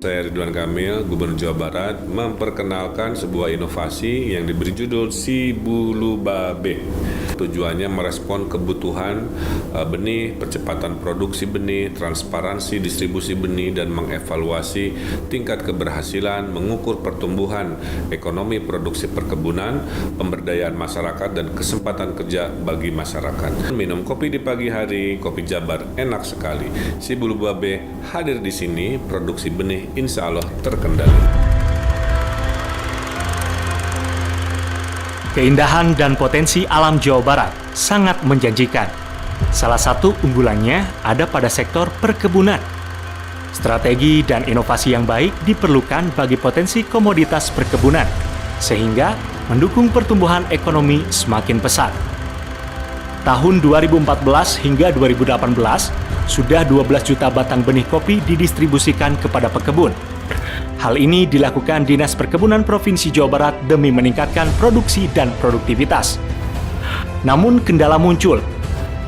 Saya Ridwan Kamil, Gubernur Jawa Barat, memperkenalkan sebuah inovasi yang diberi judul Si Bulu Babe. Tujuannya merespon kebutuhan benih, percepatan produksi benih, transparansi distribusi benih, dan mengevaluasi tingkat keberhasilan, mengukur pertumbuhan ekonomi produksi perkebunan, pemberdayaan masyarakat, dan kesempatan kerja bagi masyarakat. Minum kopi di pagi hari, kopi Jabar enak sekali. Si Bulu Babe hadir di sini, produksi benih insya Allah terkendali. Keindahan dan potensi alam Jawa Barat sangat menjanjikan. Salah satu unggulannya ada pada sektor perkebunan. Strategi dan inovasi yang baik diperlukan bagi potensi komoditas perkebunan, sehingga mendukung pertumbuhan ekonomi semakin pesat. Tahun 2014 hingga 2018, sudah 12 juta batang benih kopi didistribusikan kepada pekebun. Hal ini dilakukan Dinas Perkebunan Provinsi Jawa Barat demi meningkatkan produksi dan produktivitas. Namun kendala muncul.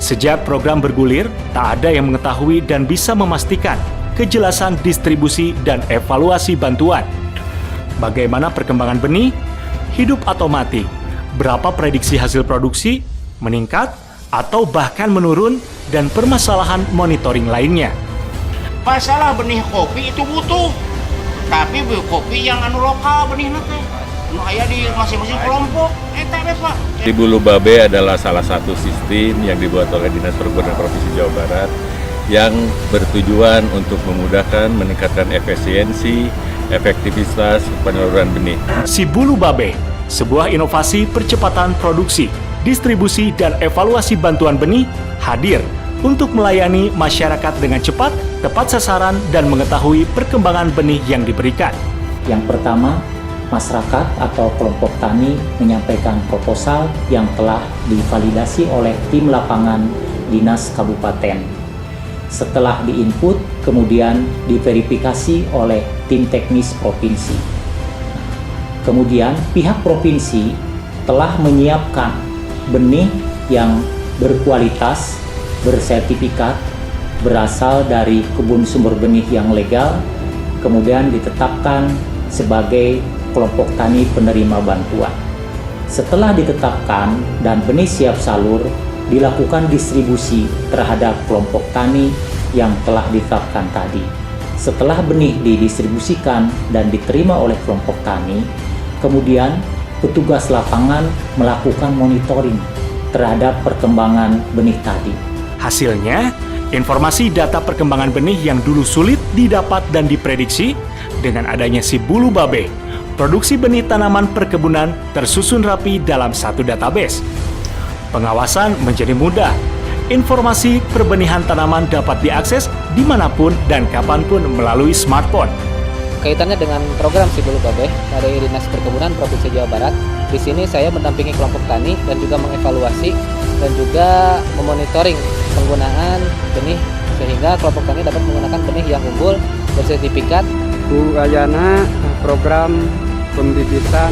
Sejak program bergulir, tak ada yang mengetahui dan bisa memastikan kejelasan distribusi dan evaluasi bantuan. Bagaimana perkembangan benih, hidup atau mati, berapa prediksi hasil produksi, meningkat, atau bahkan menurun, dan permasalahan monitoring lainnya. Masalah benih kopi itu butuh, tapi kopi yang lokal benih teh aya di masing-masing kelompok eta Pak. Si Bulu Babe adalah salah satu sistem yang dibuat oleh Dinas Perkebunan Provinsi Jawa Barat yang bertujuan untuk memudahkan meningkatkan efisiensi, efektivitas penyaluran benih. Si Bulu Babe, sebuah inovasi percepatan produksi, distribusi, dan evaluasi bantuan benih hadir untuk melayani masyarakat dengan cepat, tepat sasaran, dan mengetahui perkembangan benih yang diberikan. Yang pertama, masyarakat atau kelompok tani menyampaikan proposal yang telah divalidasi oleh tim lapangan Dinas Kabupaten. Setelah diinput, kemudian diverifikasi oleh tim teknis provinsi. Kemudian pihak provinsi telah menyiapkan benih yang berkualitas, bersertifikat, berasal dari kebun sumber benih yang legal, kemudian ditetapkan sebagai kelompok tani penerima bantuan. Setelah ditetapkan dan benih siap salur, dilakukan distribusi terhadap kelompok tani yang telah ditetapkan tadi. Setelah benih didistribusikan dan diterima oleh kelompok tani, kemudian petugas lapangan melakukan monitoring terhadap perkembangan benih tadi. Hasilnya, informasi data perkembangan benih yang dulu sulit didapat dan diprediksi, dengan adanya Si Bulu Babe, produksi benih tanaman perkebunan tersusun rapi dalam satu database. Pengawasan menjadi mudah. Informasi perbenihan tanaman dapat diakses dimanapun dan kapanpun melalui smartphone. Kaitannya dengan program Si Bulu Babe dari Dinas Perkebunan Provinsi Jawa Barat, di sini saya mendampingi kelompok tani dan juga mengevaluasi dan juga memonitoring penggunaan benih sehingga kelompok tani dapat menggunakan benih yang unggul, bersertifikat. Bu Ayana, program pembibitan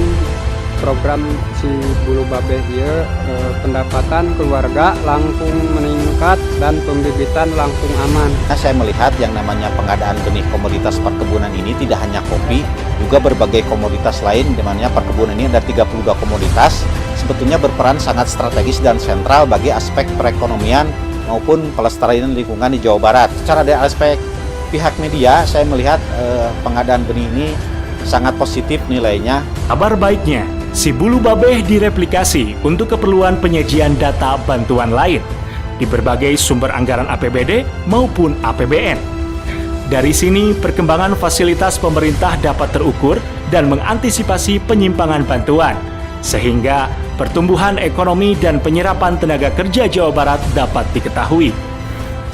program Si Bulu Babe ieu pendapatan keluarga langsung meningkat dan pembibitan langsung aman. Saya melihat yang namanya pengadaan benih komoditas perkebunan ini tidak hanya kopi, juga berbagai komoditas lain, di mana perkebunan ini ada 32 komoditas, sebetulnya berperan sangat strategis dan sentral bagi aspek perekonomian maupun pelestarian lingkungan di Jawa Barat. Secara dari aspek pihak media, saya melihat pengadaan benih ini sangat positif nilainya. Kabar baiknya, Si Bulu Babe direplikasi untuk keperluan penyajian data bantuan lain di berbagai sumber anggaran APBD maupun APBN. Dari sini, perkembangan fasilitas pemerintah dapat terukur dan mengantisipasi penyimpangan bantuan, sehingga pertumbuhan ekonomi dan penyerapan tenaga kerja Jawa Barat dapat diketahui.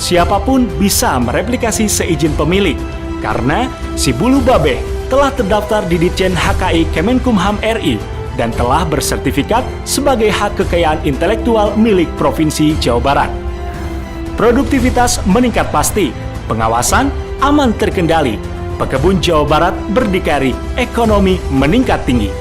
Siapapun bisa mereplikasi seizin pemilik, karena Si Bulu Babe telah terdaftar di Ditjen HKI Kemenkumham RI dan telah bersertifikat sebagai hak kekayaan intelektual milik Provinsi Jawa Barat. Produktivitas meningkat pasti, pengawasan aman terkendali, pekebun Jawa Barat berdikari, ekonomi meningkat tinggi.